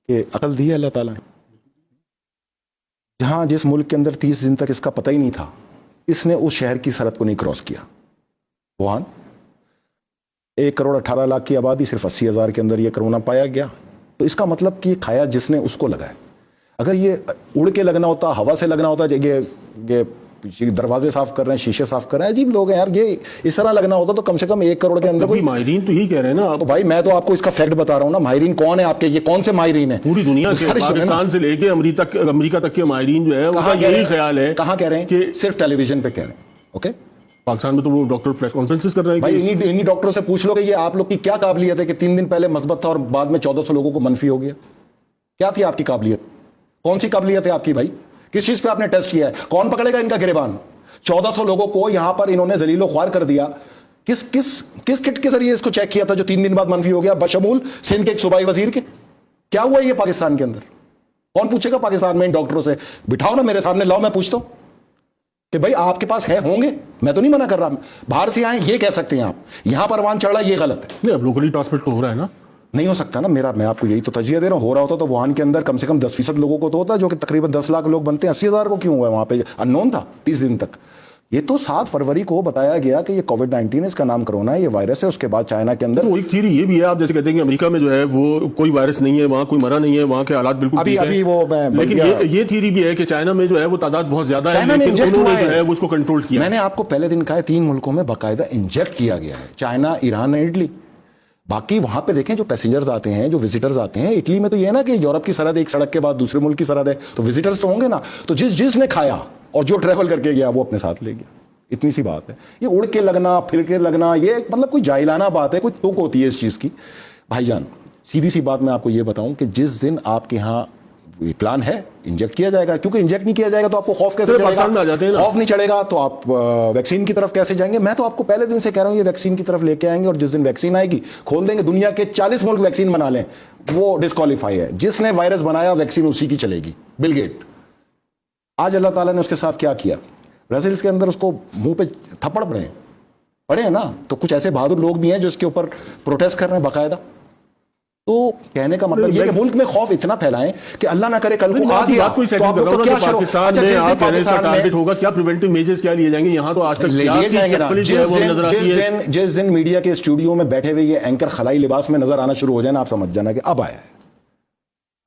کہ عقل دی ہے اللہ تعالیٰ نے. جہاں جس ملک کے اندر 30 دن تک اس کا پتہ ہی نہیں تھا, اس نے اس شہر کی سرحد کو نہیں کراس کیا. ووہان 1,18,00,000 کی آبادی, صرف 80,000 کے اندر یہ کرونا پایا گیا. تو اس کا مطلب کہ کھایا جس نے اس کو لگا ہے. اگر یہ اڑ کے لگنا ہوتا, ہوا سے لگنا ہوتا, یہ دروازے صاف کر رہے ہیں, شیشے صاف کر رہے ہیں, عجیب لوگ ہیں یار, یہ اس طرح لگنا ہوتا تو کم سے کم 1 کروڑ کے اندر کوئی. ماہرین تو یہی کہہ رہے ہیں نا. تو بھائی میں تو آپ کو اس کا فیکٹ بتا رہا ہوں نا. ماہرین کون ہے آپ کے, یہ کون سے ماہرین ہیں؟ پوری دنیا کے, پاکستان سے لے کے امریکہ تک کے ماہرین جو ہے ان کا یہی خیال ہے. کہاں کہہ رہے ہیں؟ کہ صرف ٹیلی ویژن پہ کہہ رہے ہیں. اوکے, پاکستان میں تو وہ ڈاکٹر پریس کانفرنسز کر رہے ہیں. بھائی انہی ڈاکٹروں سے پوچھ لو کہ یہ آپ لوگ کی کیا قابلیت ہے کہ 3 دن پہلے مثبت تھا اور بعد میں 1400 لوگوں کو منفی ہو گیا. کیا تھی آپ کی قابلیت؟ کون سی قابلیت ہے آپ کی بھائی؟ کس چیز پہ آپ نے ٹیسٹ کیا ہے؟ کون پکڑے گا ان کا گریبان؟ 1400 لوگوں کو یہاں پر انہوں نے ذلیل و خوار کر دیا. کس کٹ کے ذریعے اس کو چیک کیا تھا جو 3 دن بعد منفی ہو گیا, بشمول سندھ کے ایک صوبائی وزیر کے؟ کیا ہوا یہ پاکستان کے اندر؟ کون پوچھے گا پاکستان میں ان ڈاکٹروں سے؟ بٹھاؤ نا میرے سامنے, لاؤ میں پوچھتا ہوں کہ بھائی آپ کے پاس ہے, ہوں گے, میں تو نہیں منع کر رہا. باہر سے آئیں یہ کہہ سکتے ہیں آپ, یہاں پر وان چڑھ رہا یہ غلط ہے. نہیں, اب لوکلی ٹرانسمٹ تو ہو رہا ہے نا. نہیں ہو سکتا نا. میں آپ کو یہی تو تجزیہ دے رہا ہوں. ہو رہا ہوتا تو ووہان کے اندر کم سے کم 10% لوگوں کو تو ہوتا, جو کہ تقریباً 10 لاکھ لوگ بنتے ہیں. 80,000 کو کیوں ہوا ہے وہاں پہ؟ ان نون تھا 30 دن تک. یہ تو 7 فروری کو بتایا گیا کہ یہ کووڈ-19 اس کا نام کرونا ہے, یہ وائرس ہے. اس کے بعد چائنا کے اندر تو ایک تھیوری یہ بھی ہے, آپ جیسے کہتے ہیں کہ امریکہ میں جو ہے وہ کوئی وائرس نہیں ہے, وہاں کوئی مرا نہیں ہے, وہاں کے حالات بالکل ٹھیک ہیں. لیکن یہ تھیوری بھی ہے کہ چائنا میں جو ہے وہ تعداد بہت زیادہ ہے, لیکن انہوں نے جو ہے وہ اس کو کنٹرول کیا. میں نے آپ کو پہلے دن کہا ہے 3 ملکوں میں باقاعدہ انجیکٹ کیا گیا ہے, چائنا, ایران, اٹلی. باقی وہاں پہ دیکھیں جو پیسنجرز آتے ہیں, جو وزٹرز آتے ہیں, اٹلی میں تو یہ ہے نا کہ یورپ کی سرحد ایک سڑک کے بعد دوسرے ملک کی سرحد ہے, تو وزٹرز تو ہوں گے نا. تو جس نے کھایا اور جو ٹریول کر کے گیا وہ اپنے ساتھ لے گیا. اتنی سی بات ہے. یہ اڑ کے لگنا, پھر کے لگنا, یہ مطلب کوئی جاہلانہ بات ہے, کوئی توک ہوتی ہے اس چیز کی. بھائی جان سیدھی سی بات میں آپ کو یہ بتاؤں کہ جس دن آپ کے ہاں پلان ہے انجیکٹ کیا جائے گا, کیونکہ انجیکٹ نہیں کیا جائے گا تو آپ کو خوف کیسے چڑھے گا؟ خوف نہیں چڑھے گا تو آپ ویکسین کی طرف کیسے جائیں گے؟ میں تو آپ کو پہلے دن سے کہہ رہا ہوں یہ ویکسین کی طرف لے کے آئیں گے, اور جس دن ویکسین آئے گی کھول دیں گے. دنیا کے 40 ملک ویکسین بنا لیں, وہ ڈسکوالیفائی ہے. جس نے وائرس بنایا ویکسین اسی کی چلے گی. Bill Gate. آج اللہ تعالیٰ نے اس کے ساتھ کیا کیا؟ برازیل کے اندر اس کو منہ پہ تھپڑ پڑے ہیں نا. تو کچھ ایسے بہادر لوگ بھی ہیں جو اس کے اوپر پروٹیسٹ کر رہے ہیں باقاعدہ. تو کہنے کا مطلب یہ کہ ملک میں خوف اتنا پھیلائیں کہ اللہ نہ کرے کل کو پاکستان میں آپ کہہ رہے ہیں اس کا ٹارگٹ ہوگا, کیا پریونٹیو میجرز کیا لیے جائیں گے؟ یہاں تو آج تک لیے جائیں گے. جس دن میڈیا کے اسٹوڈیو میں بیٹھے ہوئے یہ اینکر خلائی لباس میں نظر آنا شروع ہو جائے نا, آپ سمجھ جانا کہ اب آیا ہے.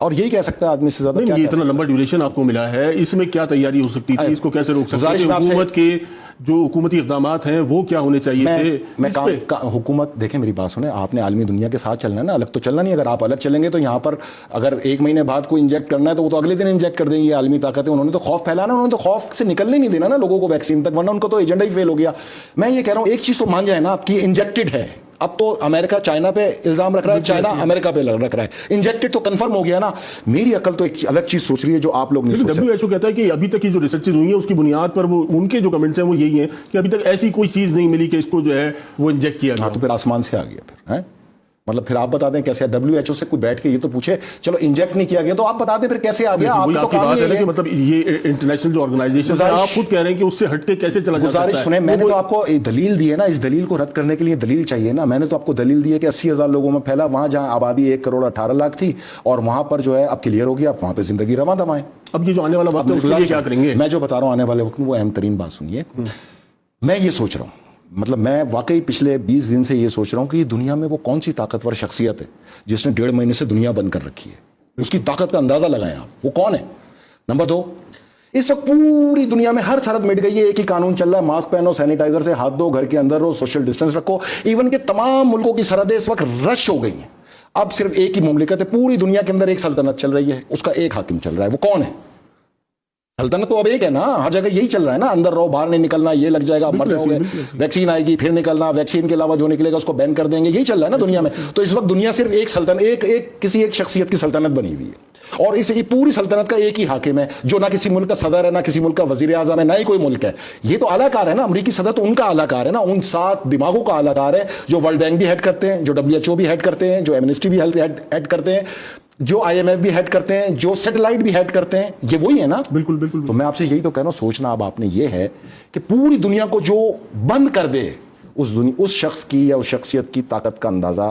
اور یہی کہہ سکتا ہے آدمی سے زیادہ. یہ اتنا لمبا ڈیوریشن آپ کو ملا ہے, اس میں کیا تیاری ہو سکتی تھی؟ اس کو کیسے روک سکتے تھے؟ حکومت کے جو حکومتی اقدامات ہیں وہ کیا ہونے چاہیے تھے؟ حکومت دیکھیں میری بات سنیں, آپ نے عالمی دنیا کے ساتھ چلنا ہے نا, الگ تو چلنا نہیں. اگر آپ الگ چلیں گے تو یہاں پر اگر 1 مہینے بعد کوئی انجیکٹ کرنا ہے تو وہ تو اگلے دن انجیکٹ کر دیں گے. یہ عالمی طاقت ہے, انہوں نے تو خوف پھیلانا, انہوں نے تو خوف سے نکلنے نہیں دینا نا لوگوں کو ویکسین تک, ورنہ ان کا تو ایجنڈا ہی فیل ہو گیا. میں یہ کہہ رہا ہوں ایک چیز تو مان جائے نا آپ کی, انجیکٹڈ ہے. اب تو امریکہ چائنا پہ الزام رکھ رہا ہے, چائنا امریکہ پہ رکھ رہا ہے. انجیکٹڈ تو کنفرم ہو گیا نا. میری عقل تو ایک الگ چیز سوچ رہی ہے جو آپ لوگ نہیں سوچ رہے. WHO کہتا ہے کہ ابھی تک کی جو ریسرچز ہوئی ہیں اس کی بنیاد پر وہ ان کے جو کمنٹس ہیں وہ یہی ہیں کہ ابھی تک ایسی کوئی چیز نہیں ملی کہ اس کو جو ہے وہ انجیکٹ کیا گیا. تو پھر آسمان سے آ گیا پھر, مطلب پھر آپ بتا دیں کیسے. WHO سے کوئی بیٹھ کے یہ تو پوچھے چلو انجیکٹ نہیں کیا گیا تو آپ بتا دیں پھر کیسے آ گیا. آپ تو کام ہے کہ مطلب یہ انٹرنیشنل جو آرگنائزیشن ہے آپ خود کہہ رہے ہیں کہ اس سے ہٹ کے کیسے چلا جا سکتا ہے. گزارش سنیں, میں نے تو آپ کو دلیل دی ہے نا, اس دلیل کو رد کرنے کے لیے دلیل چاہیے نا. میں نے تو آپ کو دلیل دی ہے کہ 80,000 لوگوں میں پھیلا, وہاں جہاں آبادی 1,18,00,000 تھی, اور وہاں پر جو ہے اب کلیئر ہو گیا, اب وہاں پہ زندگی رواں دمائیں. اب یہ جو آنے والا وقت ہے اس کے لیے کیا کریں گے؟ میں جو بتا رہا ہوں آنے والے وقت میں وہ اہم ترین بات سنیے. میں یہ سوچ رہا ہوں, مطلب میں واقعی پچھلے 20 دن سے یہ سوچ رہا ہوں کہ یہ دنیا میں وہ کون سی طاقتور شخصیت ہے جس نے 1.5 مہینے سے دنیا بند کر رکھی ہے. اس کی طاقت کا اندازہ لگائیں آپ, وہ کون ہے. نمبر 2, اس وقت پوری دنیا میں ہر سرحد مٹ گئی ہے, ایک ہی قانون چل رہا ہے, ماسک پہنو, سینیٹائزر سے ہاتھ دھو, گھر کے اندر رہو, سوشل ڈسٹینس رکھو. ایون کہ تمام ملکوں کی سرحدیں اس وقت رش ہو گئی ہیں. اب صرف ایک ہی مملکت ہے پوری دنیا کے اندر, ایک سلطنت چل رہی ہے, اس کا ایک حاکم چل رہا ہے. وہ کون ہے؟ سلطنت تو اب ایک ہے نا, ہر جگہ یہی چل رہا ہے نا, اندر رہو, باہر نہیں نکلنا, یہ لگ جائے گا مر جاؤ گے, ویکسین آئے گی پھر نکلنا, ویکسین کے علاوہ جو نکلے گا اس کو بین کر دیں گے, یہی چل رہا ہے نا دنیا میں. تو اس وقت دنیا صرف ایک سلطنت, کسی ایک شخصیت کی سلطنت بنی ہوئی ہے, اور اس پوری سلطنت کا ایک ہی حاکم ہے جو نہ کسی ملک کا صدر ہے, نہ کسی ملک کا وزیر اعظم ہے, نہ ہی کوئی ملک ہے. یہ تو اعلیٰ کار ہے نا, امریکی صدر تو ان کا اعلیٰ کار ہے نا, ان 7 دماغوں کا اعلیٰ کار ہے جو ورلڈ بینک بھی ہیڈ کرتے ہیں, جو WHO بھی ہیڈ کرتے ہیں, جو ایمنسٹی بھی ہیڈ کرتے ہیں, جو IMF بھی ہیڈ کرتے ہیں, جو سیٹلائٹ بھی ہیڈ کرتے ہیں. یہ وہی ہے نا. بالکل بالکل. تو میں آپ سے یہی تو کہہ رہا ہوں, سوچنا اب آپ نے یہ ہے کہ پوری دنیا کو جو بند کر دے, اس شخص کی یا اس شخصیت کی طاقت کا اندازہ